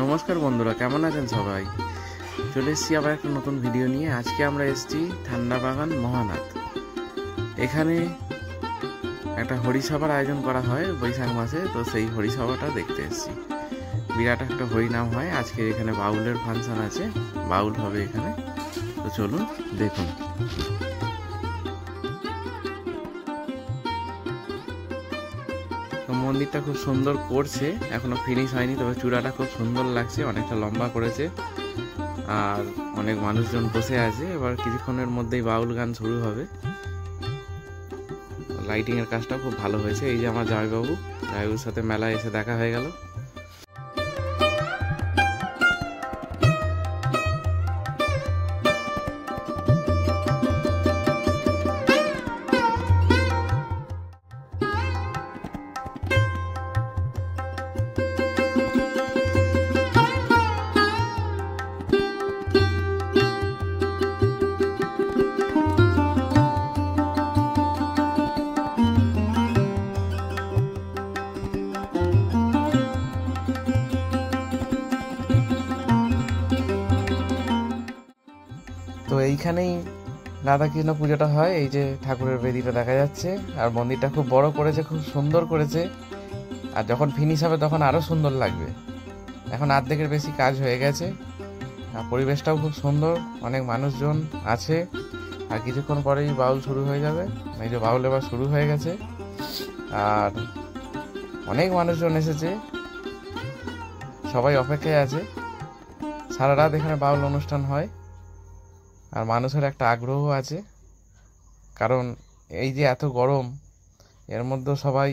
নমস্কার বন্ধুরা, কেমন আছেন সবাই? চলে এসেছি আবার একটা নতুন ভিডিও নিয়ে। আজকে আমরা এসেছি ঠান্ডা বাগান মহানাথ। এখানে একটা হরিসভার আয়োজন করা হয় বৈশাখ মাসে, তো সেই হরিসভাটা দেখতে এসেছি। বিরাট একটা হরিনাম হয়। আজকে এখানে বাউলের ফাংশন আছে, বাউল হবে এখানে। তো চলুন দেখুন। মন্দিরটা খুব সুন্দর করছে, এখনো ফিনিশ হয়নি, তবে চূড়াটা খুব সুন্দর লাগছে, অনেকটা লম্বা করেছে আর অনেক মানুষজন বসে আছে। এবার কিছুক্ষণের মধ্যেই বাউল গান শুরু হবে। লাইটিং এর কাজটা খুব ভালো হয়েছে। এই যে আমার জামাইবাবুর সাথে মেলায় এসে দেখা হয়ে গেল। তো এইখানেই রাধাকৃষ্ণ পুজোটা হয়। এই যে ঠাকুরের বেদিটা দেখা যাচ্ছে, আর মন্দিরটা খুব বড় করেছে, খুব সুন্দর করেছে। আর যখন ফিনিশ হবে তখন আরো সুন্দর লাগবে। এখন অর্ধেকের বেশি কাজ হয়ে গেছে, আর পরিবেশটাও খুব সুন্দর, অনেক মানুষজন আছে। আর কিছুক্ষণ পরেই বাউল শুরু হয়ে যাবে। এই যে বাউল এবার শুরু হয়ে গেছে, আর অনেক মানুষজন এসেছে, সবাই অপেক্ষায় আছে। সারা রাত এখানে বাউল অনুষ্ঠান হয়, আর মানুষের একটা আগ্রহ আছে, কারণ এই যে এত গরম, এর মধ্যে সবাই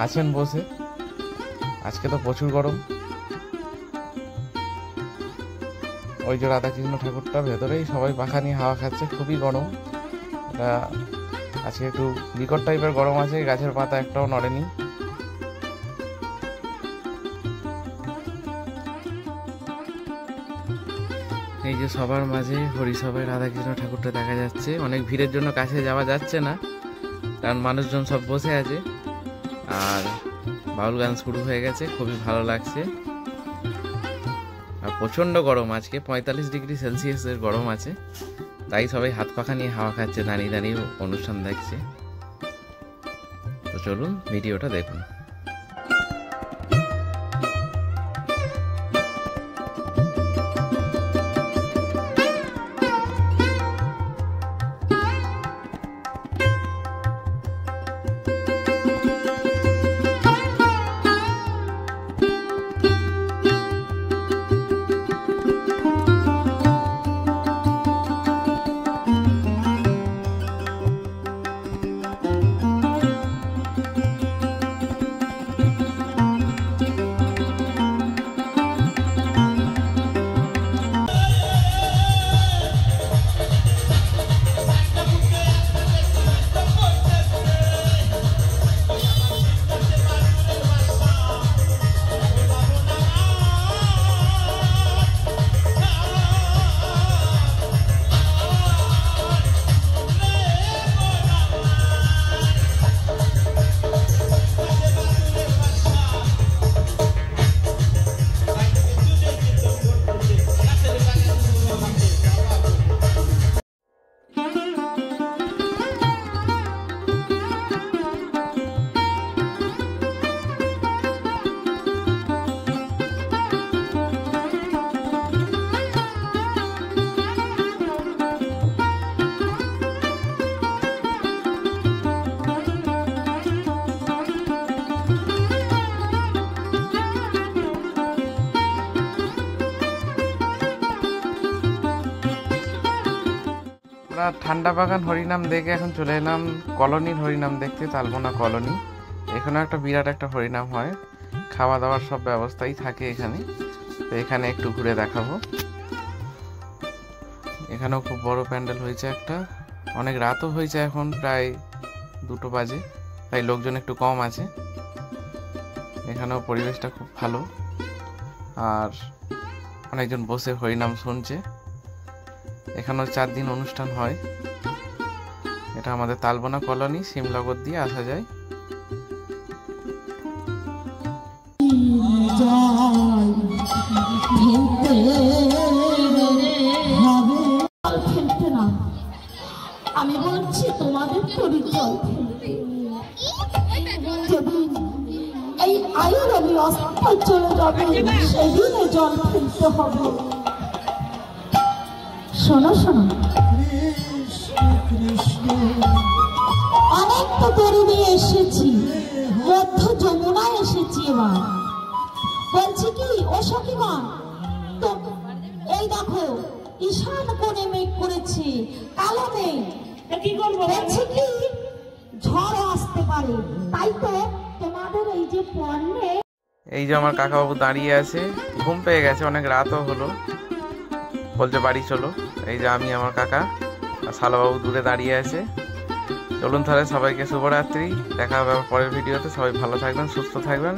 আছেন বসে। আজকে তো প্রচুর গরম। ওই যে রাধাকৃষ্ণ ঠাকুরটা ভেতরেই, সবাই পাখা নিয়ে হাওয়া খাচ্ছে, খুবই গরম। এটা আজকে একটু বিকট টাইপের গরম আছে, গাছের পাতা একটাও নড়েনি। এই যে সবার মাঝে হরিসভায় রাধাকৃষ্ণ ঠাকুরটা দেখা যাচ্ছে। অনেক ভিড়ের জন্য কাছে যাওয়া যাচ্ছে না, কারণ মানুষজন সব বসে আছে। আর বাউল গান শুরু হয়ে গেছে, খুবই ভালো লাগছে। আর প্রচণ্ড গরম, আজকে 45 ডিগ্রি সেলসিয়াসের গরম আছে, তাই সবাই হাত পাখা নিয়ে হাওয়া খাচ্ছে, দাঁড়িয়ে দাঁড়িয়ে অনুষ্ঠান দেখছে। তো চলুন ভিডিওটা দেখুন। আমরা ঠান্ডা বাগান হরিনাম দেখে এখন চলে এলাম কলোনির হরিনাম দেখতে, তালবোনা কলোনি। এখানে একটা বিরাট একটা হরিনাম হয়, খাওয়া দাওয়ার সব ব্যবস্থাই থাকে এখানে। তো এখানে একটু ঘুরে দেখাবো। এখানেও খুব বড় প্যান্ডেল হয়েছে একটা, অনেক রাতও হয়েছে, এখন প্রায় 2টো বাজে, তাই লোকজন একটু কম আছে। এখানেও পরিবেশটা খুব ভালো, আর অনেকজন বসে হরিনাম শুনছে। এখানেও 4 দিন অনুষ্ঠান হয়। এটা আমাদের তালবোনা কলোনি, সিমলাগর দিয়ে আসা যায়। অস্ত চলে যাবে সেদিনে জল ফেলতে হবে। শোনো শোনো, অনেক তো তরু নিয়ে এসেছি, মধ্য যমুনায় এসেছি। এবার বলছি কি ও সখীগণ, তো এই দেখো ঈশান কোণে মেঘ করেছে, কালো মেঘ। কি করবো? বলছি কি ঝড় আসতে পারে, তাই তো তোমাদের এই যে পণ্যে। এই যে আমার কাকাবাবু দাঁড়িয়ে আছে, ঘুম পেয়ে গেছে, অনেক রাতও হলো, বলছে বাড়ি চলো। এই যে আমি, আমার কাকা আর শালাবাবু দূরে দাঁড়িয়ে আছে। চলুন তাহলে, সবাইকে শুভরাত্রি, দেখা হবে পরের ভিডিওতে। সবাই ভালো থাকবেন, সুস্থ থাকবেন।